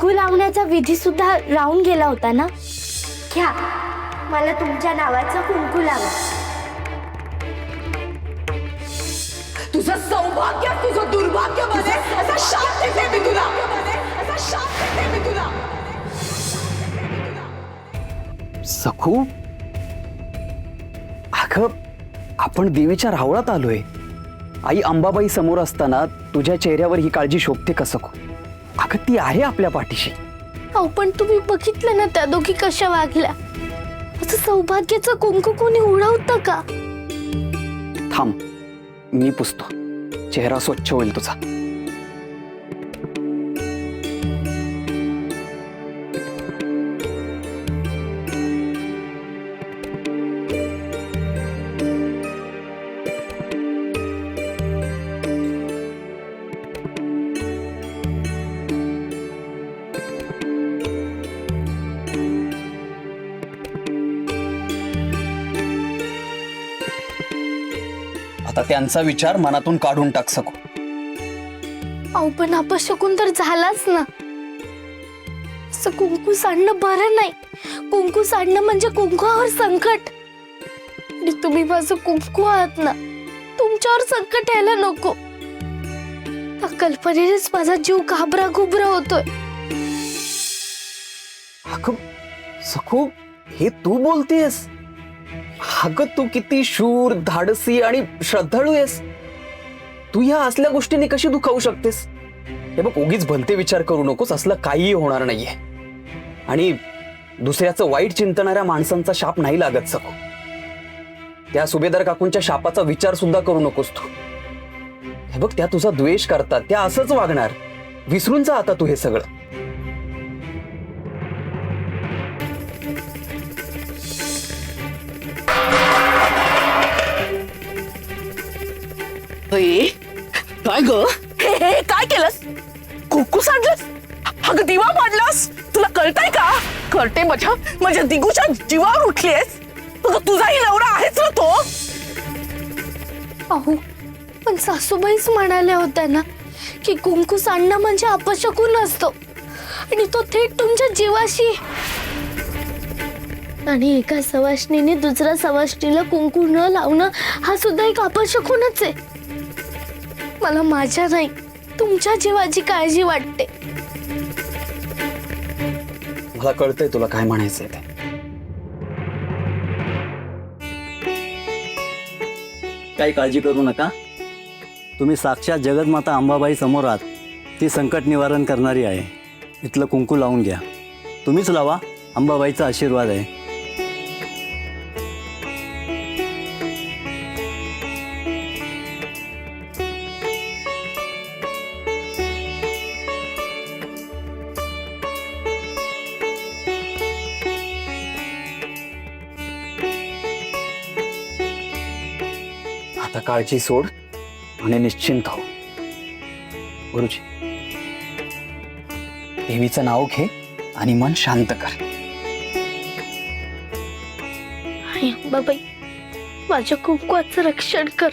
कुंकू लावण्याचा विधी सुद्धा राहून गेला होता ना। घ्या, मला तुमच्या नावाचं कुंकू लावा। तुझं सौभाग्य तुझं दुर्भाग्य बने असा शाप देते मी तुला, असा शाप देते मी तुला। सखू, अगं आपण देवीच्या रावळात आलोय। आई अंबाबाई समोर असताना तुझ्या चेहऱ्यावर ही काळजी शोभते का सखू? अगं ती आहे आपल्या पाठीशी। अहो पण तुम्ही बघितलं ना त्या दोघी कशा वागल्या। असं सौभाग्याचं कुंकू कोणी उडवतं का? थांब, मी पुसतो, चेहरा स्वच्छ होईल तुझा। आता त्यांचा विचार मनातून काढून टाक सखू। अहो पण अपशकुन तर झालाच ना। असं कुंकू सांडणं बरं नाही। कुंकू सांडणं म्हणजे कुंकवावर संकट। आणि तुम्ही माझं कुंकू आहात ना, तुमच्यावर संकट यायला नको। त्या कल्पनेनेच माझा जीव घाबरा घुबरा होतोय। अगं सखू, हे तू बोलतेस? अगं तू किती शूर, धाडसी आणि श्रद्धाळू आहेस। तू या असल्या गोष्टींनी कशी दुखावू शकतेस? हे बघ, उगीच भलते विचार करू नकोस, असलं काहीही होणार नाहीये। आणि दुसऱ्याचं वाईट चिंतणाऱ्या माणसांचा शाप नाही लागत सखू। त्या सुभेदार काकूंच्या शापाचा विचार सुद्धा करू नकोस तू। हे बघ, त्या तुझा द्वेष करतात, त्या असंच वागणार। विसरून जा आता तू हे सगळं। काय ग, हे काय केलंस? कुंकू सांडलंस? अगं दिवा पाडलास? तुला कळतंय का? कळते, माझ्या दिगूच्या जीवावर उठलीस। तुझाही नवरा आहेच ना तो। अहो पण सासूबाईच म्हणाल्या होत्या ना की कुंकू सांडणं म्हणजे अपशकुन असतो आणि तो थेट तुमच्या जीवाशी। आणि एका सवाष्णीने दुसऱ्या सवाष्णीला कुंकू न लावणं हा सुद्धा एक अपशकुनच आहे। मला माझ्या नाही, तुमच्या जीवाची काळजी वाटते। मला कळतंय तुला काय म्हणायचंय ते। काही काळजी करू नका, तुम्ही साक्षात जगतमाता अंबाबाई समोर आहात। ती संकट निवारण करणारी आहे। इथलं कुंकू लावून घ्या, तुम्हीच लावा, अंबाबाईचा आशीर्वाद आहे। आता काळजी सोड आणि निश्चिंत हो। गुरुजी, देवीचं नाव घे आणि मन शांत कर। आई अंबाबाई, माझ्या कुंकवाचं रक्षण कर।